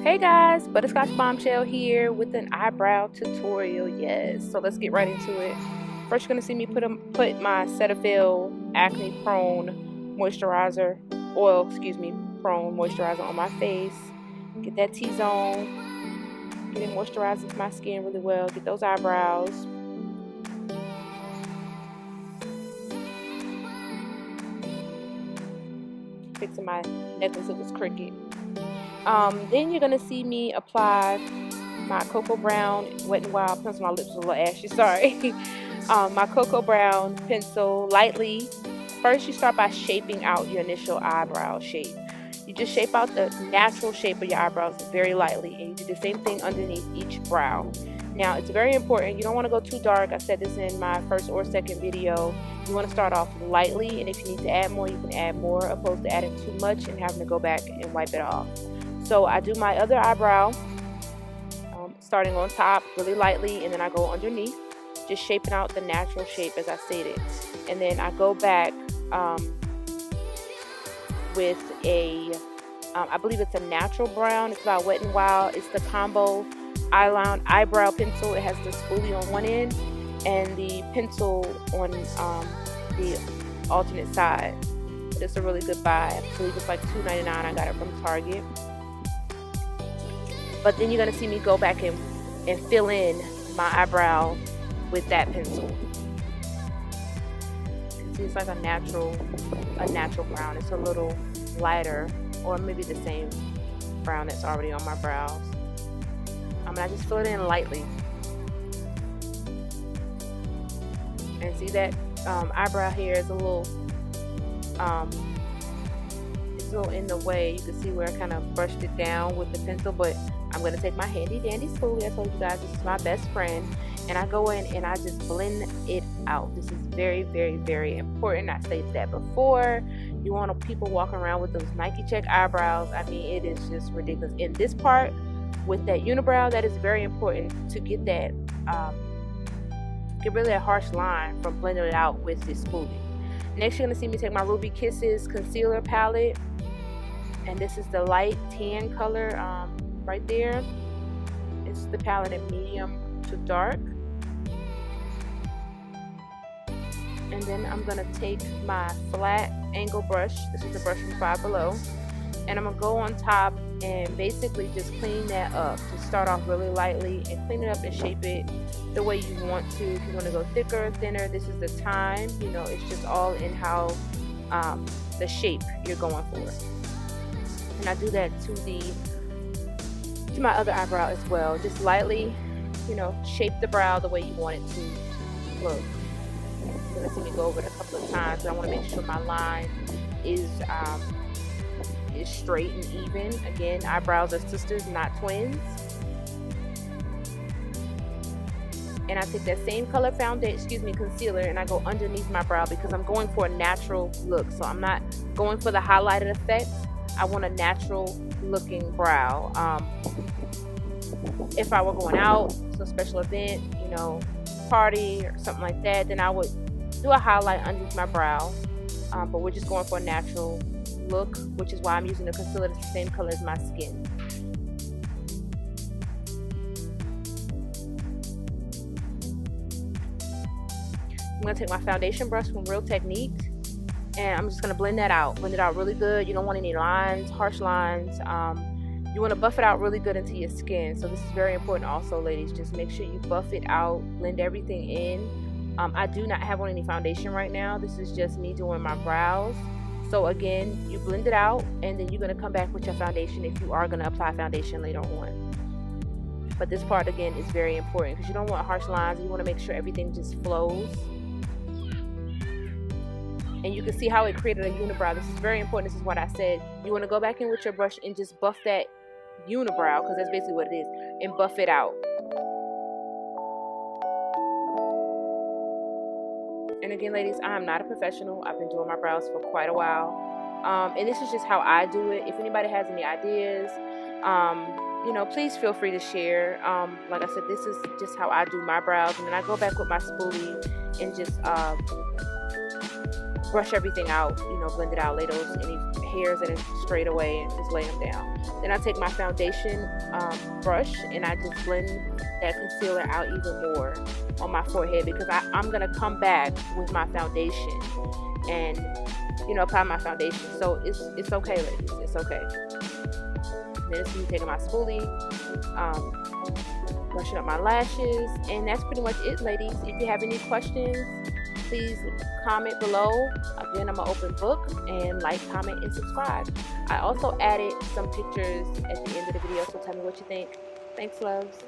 Hey guys, Butterscotch Bombshell here with an eyebrow tutorial. Yes, so let's get right into it. First, you're gonna see me put my Cetaphil Acne Prone moisturizer, prone moisturizer on my face. Get that T-zone, get it moisturized into my skin really well. Get those eyebrows. Fixing my necklace, it was crooked. Then you're gonna see me apply my Cocoa Brown Wet n Wild pencil. My lips are a little ashy, sorry. My Cocoa Brown pencil lightly. First, you start by shaping out your initial eyebrow shape. You just shape out the natural shape of your eyebrows very lightly, and you do the same thing underneath each brow. Now, it's very important. You don't want to go too dark. I said this in my first or second video. You want to start off lightly, and if you need to add more, you can add more, opposed to adding too much and having to go back and wipe it off. So I do my other eyebrow, starting on top really lightly, and then I go underneath, just shaping out the natural shape as I stated. And then I go back with a, I believe it's a natural brown. It's about Wet n Wild. It's the combo eyebrow pencil. It has the spoolie on one end and the pencil on the alternate side. But it's a really good buy. I believe it's like $2.99. I got it from Target. But then you're going to see me go back and fill in my eyebrow with that pencil. You can see it's like a natural brown. It's a little lighter, or maybe the same brown that's already on my brows. I just fill it in lightly. And see that eyebrow here is a little in the way. You can see where I kind of brushed it down with the pencil, but I'm going to take my handy dandy spoolie. I told you guys this is my best friend, and I go in and I just blend it out. This is very, very, very important. I stated that before. You want people walking around with those Nike check eyebrows. I mean, it is just ridiculous. In this part with that unibrow, that is very important to get that get really a harsh line from blending it out with this spoolie. Next, you're going to see me take my Ruby Kisses concealer palette, and this is the light tan color right there. It's the palette in medium to dark. And then I'm going to take my flat angle brush. This is the brush from Five Below. And I'm going to go on top and basically just clean that up. Just start off really lightly and clean it up and shape it the way you want to. If you want to go thicker, thinner, this is the time. You know, it's just all in how the shape you're going for. And I do that to my other eyebrow as well. Just lightly, you know, shape the brow the way you want it to look. You're gonna see me go over it a couple of times, but I want to make sure my line is straight and even. Again, eyebrows are sisters, not twins. And I take that same color concealer, and I go underneath my brow because I'm going for a natural look. So I'm not going for the highlighted effect. I want a natural looking brow. If I were going out to a special event, you know, party or something like that, then I would do a highlight underneath my brow. But we're just going for a natural look, which is why I'm using the concealer that's the same color as my skin. I'm going to take my foundation brush from Real Techniques, and I'm just going to blend it out really good. You don't want any lines, harsh lines. You want to buff it out really good into your skin. So this is very important also, ladies. Just make sure you buff it out, blend everything in. I do not have on any foundation right now. This is just me doing my brows. So again, you blend it out, and then you're going to come back with your foundation if you are going to apply foundation later on. But this part, again, is very important because you don't want harsh lines. You want to make sure everything just flows. And you can see how it created a unibrow. This is very important. This is what I said. You want to go back in with your brush and just buff that unibrow, because that's basically what it is, and buff it out. And again, ladies, I'm not a professional. I've been doing my brows for quite a while. And this is just how I do it. If anybody has any ideas, you know, please feel free to share. Like I said, this is just how I do my brows. And then I go back with my spoolie and just brush everything out, you know, blend it out, lay those any hairs that are straight away, and just lay them down. Then I take my foundation brush and I just blend that concealer out even more on my forehead, because I'm gonna come back with my foundation and, you know, apply my foundation. So it's okay, ladies, it's okay. Then it's me taking my spoolie, brushing up my lashes, and that's pretty much it, ladies. If you have any questions, please comment below. Again, I'm an open book, and like, comment, and subscribe. I also added some pictures at the end of the video, so tell me what you think. Thanks, loves.